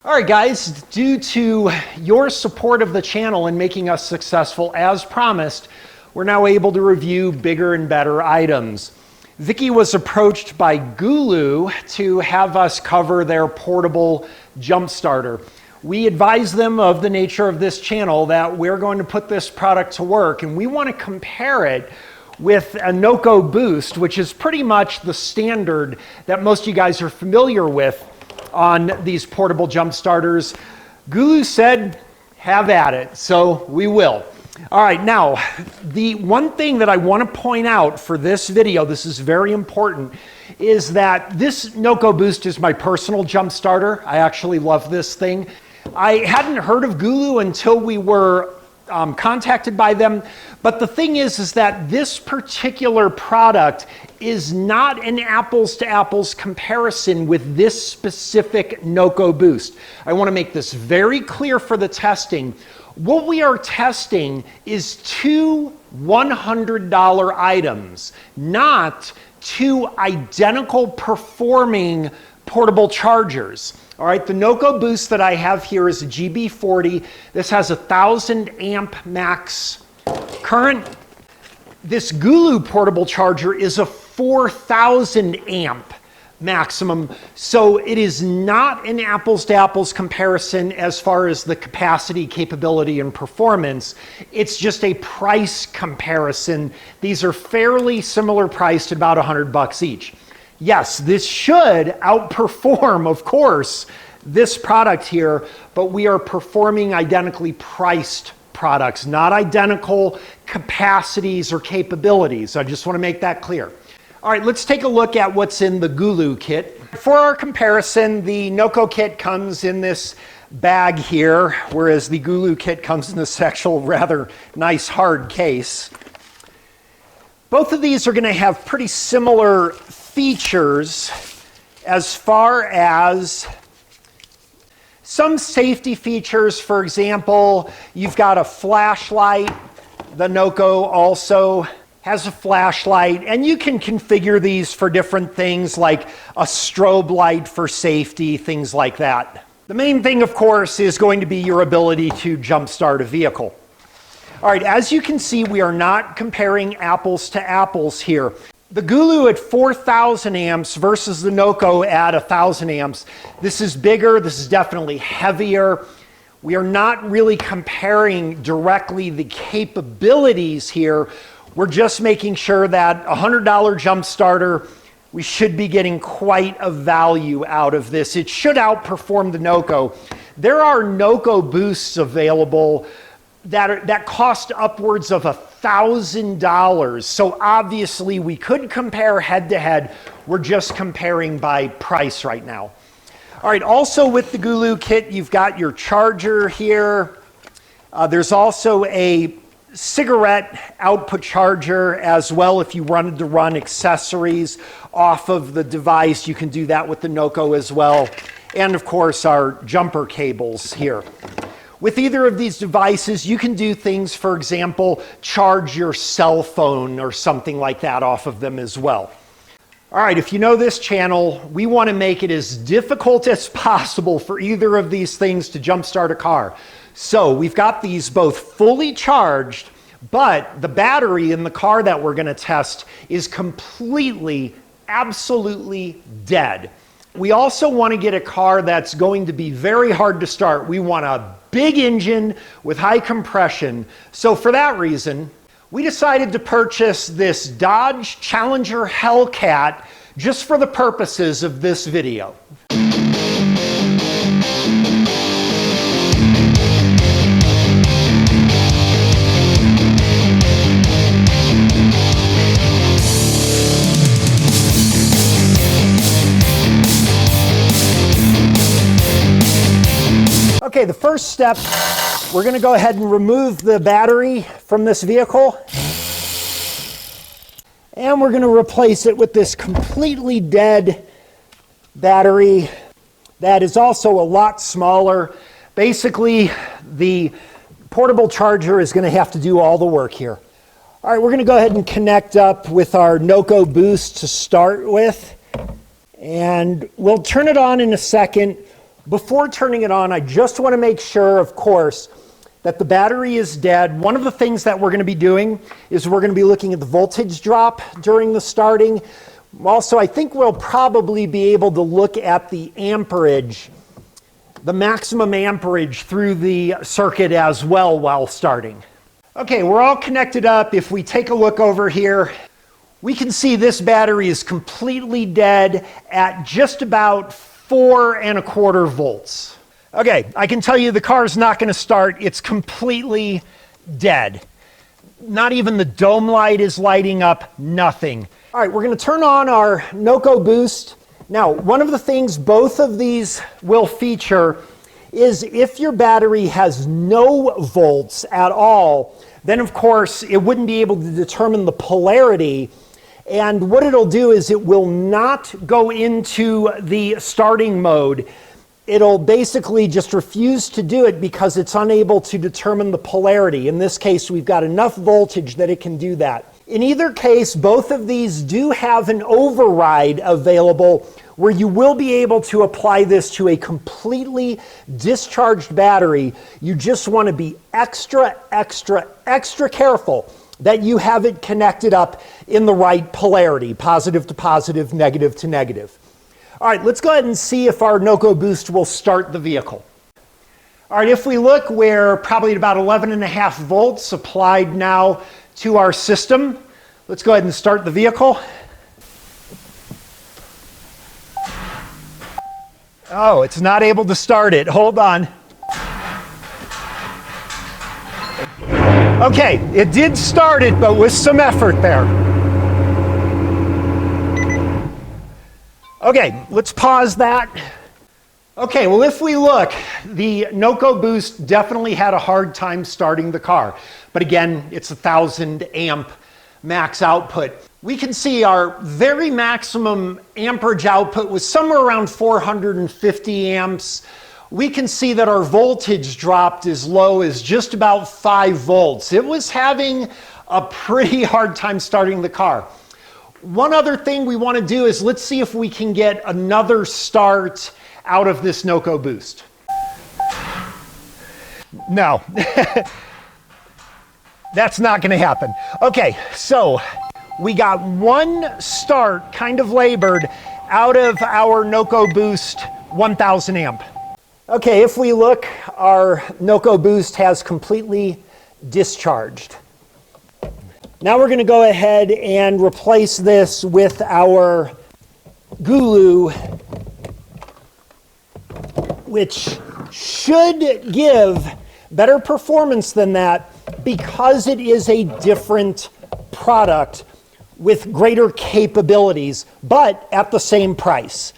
All right, guys, due to your support of the channel and making us successful as promised, we're now able to review bigger and better items. Vicky was approached by Gulu to have us cover their portable jump starter. We advised them of the nature of this channel that we're going to put this product to work, and we want to compare it with a Noco Boost, which is pretty much the standard that most of you guys are familiar with on these portable jump starters. Gulu said, have at it, so we will. All right, now, the one thing that I want to point out for this video, this is very important, is that this Noco Boost is my personal jump starter. I actually love this thing. I hadn't heard of Gulu until we were contacted by them, but the thing is that this particular product is not an apples to apples comparison with this specific Noco Boost. I want to make this very clear for the testing. What we are testing is two $100 items, not two identical performing portable chargers. All right, the Noco Boost that I have here is a GB40. This has 1,000 amp max current. This Gulu portable charger is a 4,000 amp maximum. So it is not an apples to apples comparison as far as the capacity, capability, and performance. It's just a price comparison. These are fairly similar priced at about $100 each. Yes, this should outperform, of course, this product here, but we are performing identically priced products, not identical capacities or capabilities. I just want to make that clear. All right, let's take a look at what's in the Gulu kit. For our comparison, the Noco kit comes in this bag here, whereas the Gulu kit comes in this actual rather nice hard case. Both of these are going to have pretty similar features as far as some safety features. For example, you've got a flashlight. The Noco also has a flashlight, and you can configure these for different things like a strobe light for safety, things like that. The main thing, of course, is going to be your ability to jumpstart a vehicle. All right, as you can see, we are not comparing apples to apples here. The Gulu at 4,000 amps versus the Noco at 1,000 amps. This is bigger, this is definitely heavier. We are not really comparing directly the capabilities here. We're just making sure that a $100 jump starter, we should be getting quite a value out of this. It should outperform the Noco. There are Noco Boosts available that cost upwards of $1,000. So obviously we could compare head to head. We're just comparing by price right now. All right, also with the Gulu kit, you've got your charger here. There's also a cigarette output charger as well. If you wanted to run accessories off of the device, you can do that with the Noco as well. And of course, our jumper cables here. With either of these devices, you can do things, for example, charge your cell phone or something like that off of them as well. All right, if you know this channel, we want to make it as difficult as possible for either of these things to jumpstart a car. So we've got these both fully charged, but the battery in the car that we're going to test is completely, absolutely dead. We also want to get a car that's going to be very hard to start. We want a big engine with high compression. So for that reason, we decided to purchase this Dodge Challenger Hellcat just for the purposes of this video. Okay, the first step, we're going to go ahead and remove the battery from this vehicle. And we're going to replace it with this completely dead battery that is also a lot smaller. Basically, the portable charger is going to have to do all the work here. All right, we're going to go ahead and connect up with our Noco Boost to start with. And we'll turn it on in a second. Before turning it on, I just want to make sure, of course, that the battery is dead. One of the things that we're going to be doing is we're going to be looking at the voltage drop during the starting. Also, I think we'll probably be able to look at the amperage, the maximum amperage through the circuit as well while starting. Okay, we're all connected up. If we take a look over here, we can see this battery is completely dead at just about 4¼ volts. Okay, I can tell you the car's not going to start. It's completely dead. Not even the dome light is lighting up, nothing. All right, we're going to turn on our Noco boost. Now, one of the things both of these will feature is if your battery has no volts at all, then of course it wouldn't be able to determine the polarity. And what it'll do is it will not go into the starting mode. It'll basically just refuse to do it because it's unable to determine the polarity. In this case, we've got enough voltage that it can do that. In either case, both of these do have an override available where you will be able to apply this to a completely discharged battery. You just want to be extra careful that you have it connected up in the right polarity, positive to positive, negative to negative. All right, let's go ahead and see if our Noco boost will start the vehicle. All right, if we look, we're probably at about 11½ volts applied now to our system. Let's go ahead and start the vehicle. Oh, it's not able to start it. Hold on. Okay, it did start it, but with some effort there. Okay, let's pause that. Okay, well, if we look, the Noco boost definitely had a hard time starting the car. But again, it's 1,000 amp max output. We can see our very maximum amperage output was somewhere around 450 amps. We can see that our voltage dropped as low as just about 5 volts. It was having a pretty hard time starting the car. One other thing we want to do is let's see if we can get another start out of this Noco boost. No, that's not going to happen. Okay, so we got one start kind of labored out of our Noco boost 1000 amp. Okay, if we look, our Noco boost has completely discharged. Now we're going to go ahead and replace this with our Gulu, which should give better performance than that because it is a different product with greater capabilities, but at the same price.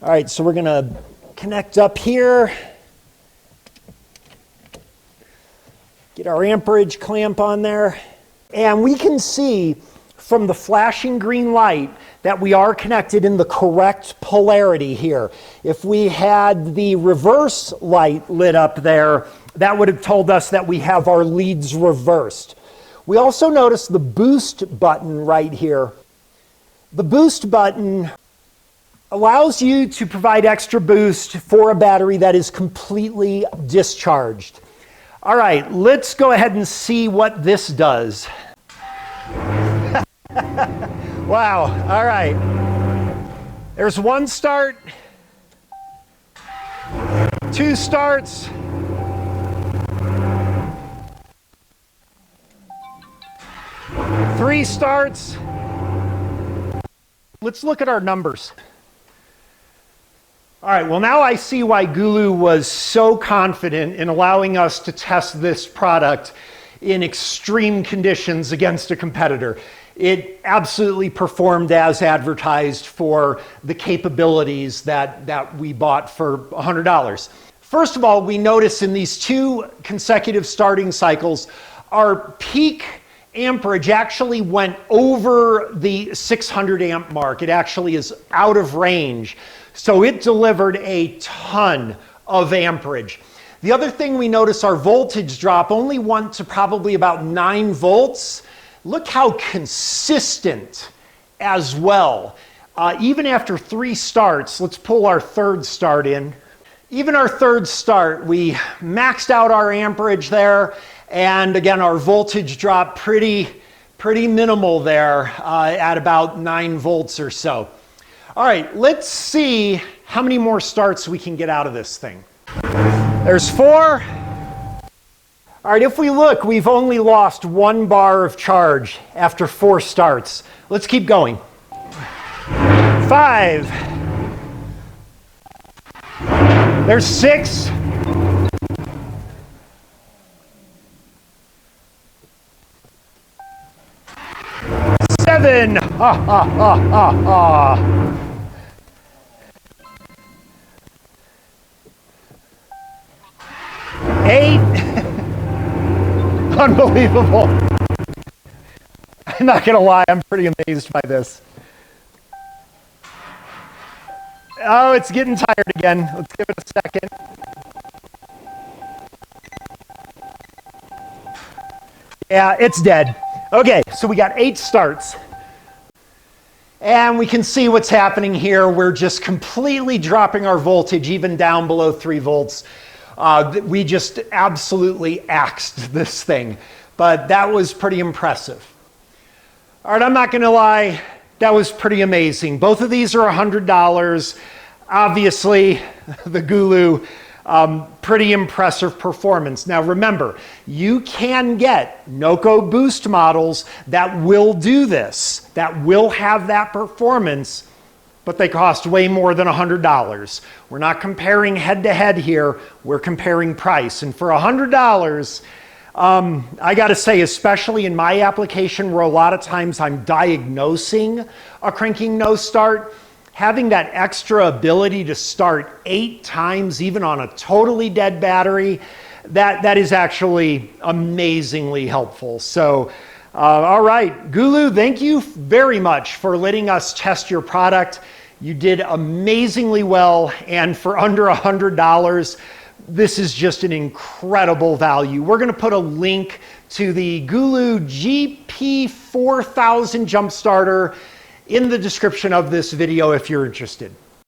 All right, so we're going to connect up here, get our amperage clamp on there, and we can see from the flashing green light that we are connected in the correct polarity here. If we had the reverse light lit up there, that would have told us that we have our leads reversed. We also notice the boost button right here. The boost button allows you to provide extra boost for a battery that is completely discharged. All right, let's go ahead and see what this does. Wow, all right. There's one start, 2 starts, 3 starts. Let's look at our numbers. All right, well, now I see why Gulu was so confident in allowing us to test this product in extreme conditions against a competitor. It absolutely performed as advertised for the capabilities that we bought for $100. First of all, we notice in these 2 consecutive starting cycles, our peak amperage actually went over the 600 amp mark. It actually is out of range. So it delivered a ton of amperage. The other thing we notice, our voltage drop only went to probably about 9 volts. Look how consistent as well. Even after 3 starts, let's pull our 3rd start in. Even our third start, we maxed out our amperage there, and again, our voltage dropped pretty minimal there at about 9 volts or so. All right, let's see how many more starts we can get out of this thing. There's 4. All right, if we look, we've only lost 1 bar of charge after 4 starts. Let's keep going. 5. There's 6. 7. Ha ha ha ha ha. 8. Unbelievable. I'm not gonna lie, I'm pretty amazed by this. Oh, it's getting tired again. Let's give it a second. Yeah, it's dead. Okay, so we got 8 starts. And we can see what's happening here. We're just completely dropping our voltage even down below 3 volts. We just absolutely axed this thing. But that was pretty impressive. All right, I'm not gonna lie, that was pretty amazing. Both of these are $100. Obviously, the Gulu, pretty impressive performance. Now remember, you can get Noco boost models that will do this, that will have that performance, but they cost way more than $100. We're not comparing head to head here, we're comparing price. And for $100, I gotta say, especially in my application where a lot of times I'm diagnosing a cranking no start, having that extra ability to start 8 times, even on a totally dead battery, that is actually amazingly helpful. So, all right, Gulu, thank you very much for letting us test your product. You did amazingly well, and for under $100, this is just an incredible value. We're gonna put a link to the Gulu GP4000 jump starter in the description of this video if you're interested.